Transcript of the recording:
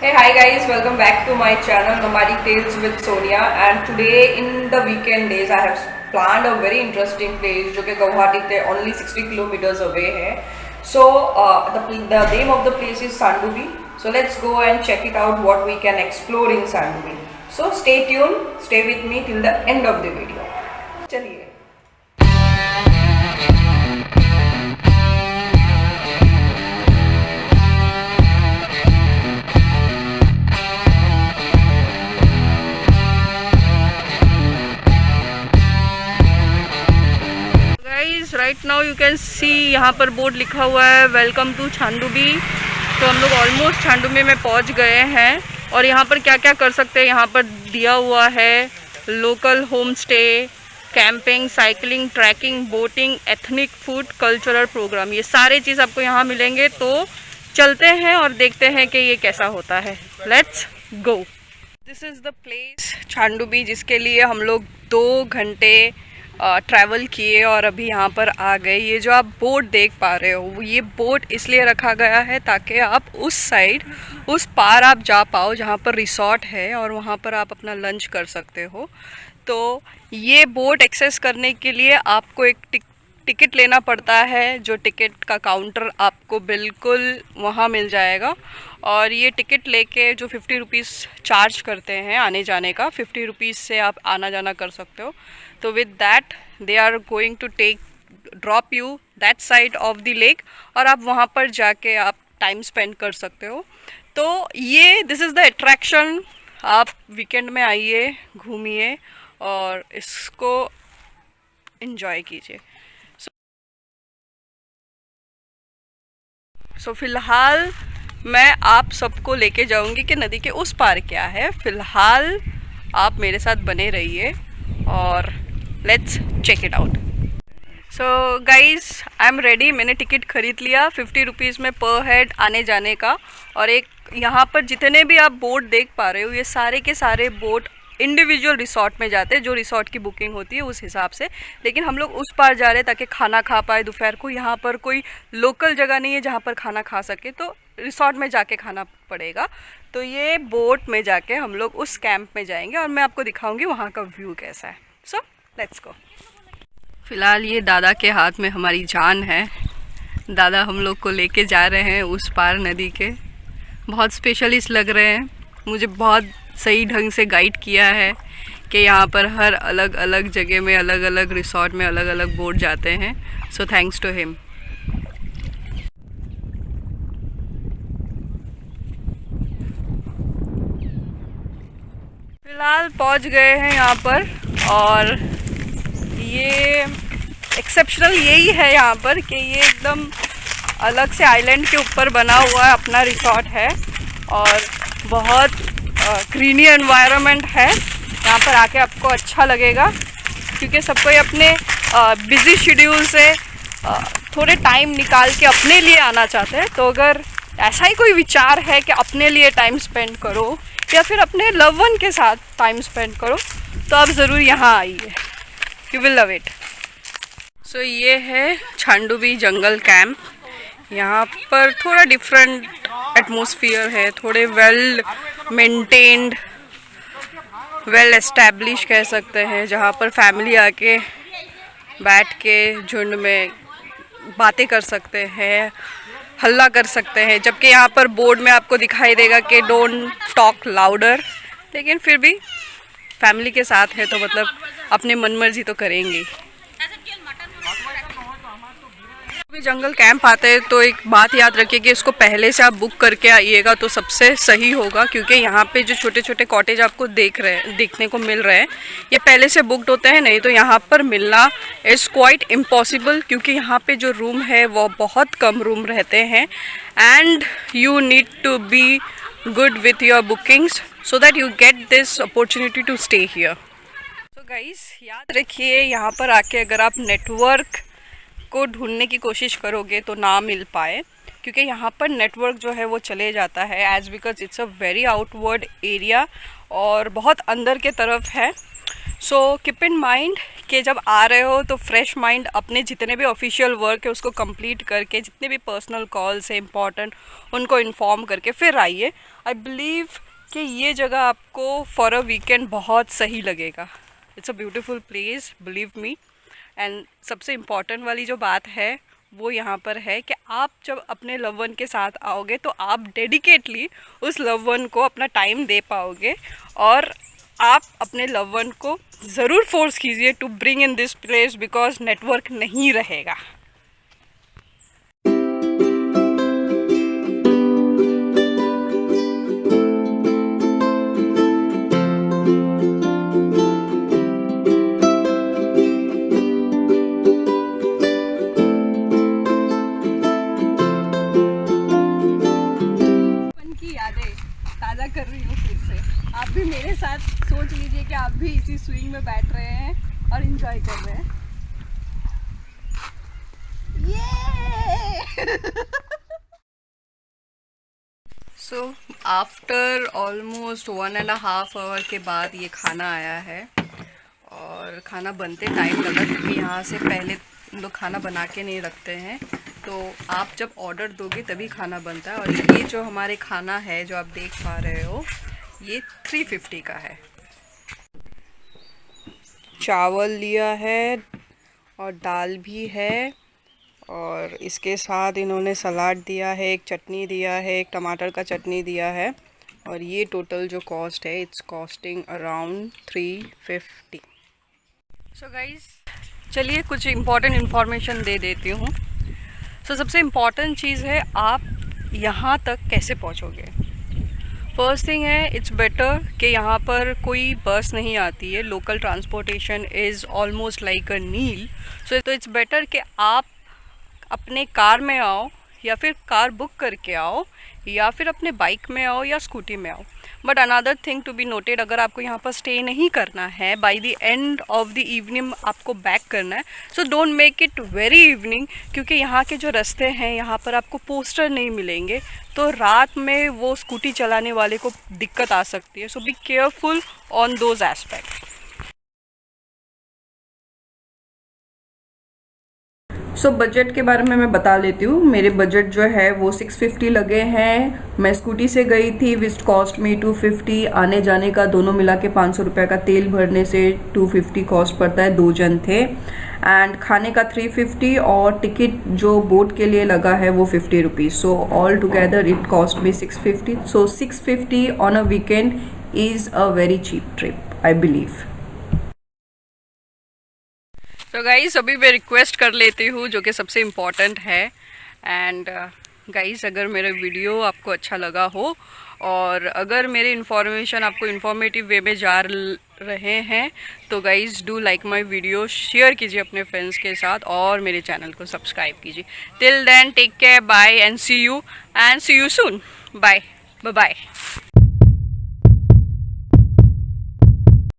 Hey, hi guys, welcome back to my channel Nomadic Tales with Sonia. And today in the weekend days I have planned a very interesting place जो कि गुवाहाटी से only 60 kilometers away है. So the name of the place is Sandobi. So let's go and check it out what we can explore in Sandobi. So stay tuned, stay with me till the end of the video. चलिए. Right now you can see यहाँ पर board लिखा हुआ है welcome to छांदुबी। तो हम लोग almost छांदुबी में पहुँच गए हैं और यहाँ पर क्या क्या कर सकते हैं यहाँ पर दिया हुआ है। Local home stay, camping, cycling, trekking, boating, ethnic food, cultural programme, ये सारे चीज़ आपको यहाँ मिलेंगे। तो चलते हैं और देखते हैं कि ये कैसा होता है। Let's go. This is the place Chandubi जिसके लिए हम लोग 2 घंटे ट्रैवल किए और अभी यहाँ पर आ गए। ये जो आप बोट देख पा रहे हो, ये बोट इसलिए रखा गया है ताकि आप उस साइड, उस पार आप जा पाओ जहाँ पर रिसॉर्ट है और वहाँ पर आप अपना लंच कर सकते हो। तो ये बोट एक्सेस करने के लिए आपको एक टिकट लेना पड़ता है, जो टिकट का काउंटर आपको बिल्कुल वहाँ मिल जाएगा। और ये टिकट लेके जो 50 रुपीज़ चार्ज करते हैं आने जाने का, 50 रुपीज़ से आप आना जाना कर सकते हो। तो with that they are going to drop you that side of the lake और आप वहाँ पर जाके आप टाइम स्पेंड कर सकते हो। तो ये दिस इज़ द अट्रैक्शन। आप वीकेंड में आइए, घूमिए और इसको एंजॉय कीजिए। सो फिलहाल मैं आप सबको लेके जाऊंगी कि नदी के उस पार क्या है। फिलहाल आप मेरे साथ बने रहिए और let's check it out. So guys I am ready. मैंने टिकट खरीद लिया 50 रुपीज़ में पर हेड आने जाने का। और एक यहाँ पर जितने भी आप बोट देख पा रहे हो, ये सारे के सारे बोट इंडिविजुअल रिसॉर्ट में जाते हैं, जो रिसॉर्ट की बुकिंग होती है उस हिसाब से। लेकिन हम लोग उस पार जा रहे हैं ताकि खाना खा पाए दोपहर को। यहाँ पर कोई लोकल जगह नहीं है जहाँ पर खाना खा सके, तो रिसॉर्ट में जाके खाना पड़ेगा। तो ये बोट में जाके हम लोग उस कैंप में जाएंगे और मैं आपको दिखाऊंगी वहाँ का व्यू कैसा है। So let's go. फिलहाल ये दादा के हाथ में हमारी जान है। दादा हम लोग को लेके जा रहे हैं उस पार नदी के। बहुत स्पेशलिस्ट लग रहे हैं, मुझे बहुत सही ढंग से गाइड किया है कि यहाँ पर हर अलग अलग जगह में, अलग अलग रिसॉर्ट में अलग अलग बोट जाते हैं। So thanks to him. फिलहाल पहुँच गए हैं यहाँ पर और ये एक्सेप्शनल यही है यहाँ पर कि ये एकदम अलग से आइलैंड के ऊपर बना हुआ है अपना रिसॉर्ट है और बहुत ग्रीनी एनवायरनमेंट है। यहाँ पर आके आपको अच्छा लगेगा क्योंकि सबको अपने बिज़ी शेड्यूल से थोड़े टाइम निकाल के अपने लिए आना चाहते हैं। तो अगर ऐसा ही कोई विचार है कि अपने लिए टाइम स्पेंड करो या फिर अपने लव वन के साथ टाइम स्पेंड करो, तो आप ज़रूर यहाँ आइए, यू विल लव इट। सो ये है छांदुबी जंगल कैंप। यहाँ पर थोड़ा डिफरेंट एटमॉस्फेयर है, थोड़े वेल मेंटेन्ड, वेल एस्टैब्लिश कह सकते हैं, जहाँ पर फैमिली आके बैठ के झुंड में बातें कर सकते हैं, हल्ला कर सकते हैं। जबकि यहाँ पर बोर्ड में आपको दिखाई देगा कि डोंट टॉक लाउडर, लेकिन फिर भी फैमिली के साथ है तो मतलब अपने मन मर्जी तो करेंगे। भी जंगल कैंप आते हैं तो एक बात याद रखिए कि इसको पहले से आप बुक करके आइएगा तो सबसे सही होगा, क्योंकि यहाँ पे जो छोटे छोटे कॉटेज आपको देखने को मिल रहे हैं ये पहले से बुकड होते हैं, नहीं तो यहाँ पर मिलना इज़ क्वाइट इम्पॉसिबल, क्योंकि यहाँ पे जो रूम है वो बहुत कम रूम रहते हैं and you need to be good with your bookings so that you get this opportunity to stay here. तो गाइस याद रखिए, यहाँ पर आके अगर आप नेटवर्क को ढूंढने की कोशिश करोगे तो ना मिल पाए, क्योंकि यहाँ पर नेटवर्क जो है वो चले जाता है as because it's a very outward area और बहुत अंदर के तरफ है। सो कीप इन माइंड कि जब आ रहे हो तो फ्रेश माइंड, अपने जितने भी ऑफिशियल वर्क है उसको कंप्लीट करके, जितने भी पर्सनल कॉल्स है इंपॉर्टेंट उनको इन्फॉर्म करके फिर आइए। आई बिलीव कि ये जगह आपको फॉर अ वीकेंड बहुत सही लगेगा। It's a beautiful place, believe me. And सबसे इम्पॉर्टेंट वाली जो बात है वो यहाँ पर है कि आप जब अपने लव वन के साथ आओगे तो आप डेडिकेटली उस लव वन को अपना टाइम दे पाओगे, और आप अपने लव वन को ज़रूर फोर्स कीजिए to bring in this place, because network नहीं रहेगा। ताज़ा कर रही हूँ फिर से। आप भी मेरे साथ सोच लीजिए कि आप भी इसी स्विंग में बैठ रहे हैं और एंजॉय कर रहे हैं। सो आफ्टर ऑलमोस्ट 1.5 आवर के बाद ये खाना आया है, और खाना बनते टाइम लगा क्योंकि यहाँ से पहले लोग खाना बना के नहीं रखते हैं, तो आप जब ऑर्डर दोगे तभी खाना बनता है। और ये जो हमारे खाना है जो आप देख पा रहे हो ये 350 का है। चावल लिया है और दाल भी है, और इसके साथ इन्होंने सलाद दिया है, एक चटनी दिया है, एक टमाटर का चटनी दिया है, और ये टोटल जो कॉस्ट है it's costing around 350। So guys, चलिए कुछ इम्पॉर्टेंट इन्फॉर्मेशन दे देती हूँ। सो सबसे इम्पॉर्टेंट चीज़ है आप यहाँ तक कैसे पहुँचोगे। फर्स्ट थिंग है, इट्स बेटर कि यहाँ पर कोई बस नहीं आती है, local transportation is almost like a nil. So तो इट्स बेटर कि आप अपने कार में आओ, या फिर कार बुक करके आओ, या फिर अपने बाइक में आओ या स्कूटी में आओ। But another thing to be noted, अगर आपको यहाँ पर स्टे नहीं करना है, by the end of the evening आपको बैक करना है, so don't make it very evening, क्योंकि यहाँ के जो रास्ते हैं यहाँ पर आपको पोस्टर नहीं मिलेंगे, तो रात में वो स्कूटी चलाने वाले को दिक्कत आ सकती है। So be careful on those aspect. So budget के बारे में मैं बता लेती हूँ। मेरे बजट जो है वो 650 लगे हैं। मैं स्कूटी से गई थी, विच कॉस्ट मी 250। आने जाने का दोनों मिला के 500 रुपये का, तेल भरने से 250 कॉस्ट पड़ता है, 2 जन थे। एंड खाने का 350, और टिकट जो बोट के लिए लगा है वो 50 rupees. So all together it cost me 650। So 650 on a weekend is a very cheap trip, I believe. तो गाइस अभी मैं रिक्वेस्ट कर लेती हूँ जो कि सबसे इम्पॉर्टेंट है। एंड गाइस, अगर मेरा वीडियो आपको अच्छा लगा हो, और अगर मेरे इन्फॉर्मेशन आपको इन्फॉर्मेटिव वे में जा रहे हैं, तो guys do like my video, share कीजिए अपने फ्रेंड्स के साथ, और मेरे चैनल को सब्सक्राइब कीजिए। Till then take care, bye and see you soon. Bye bye.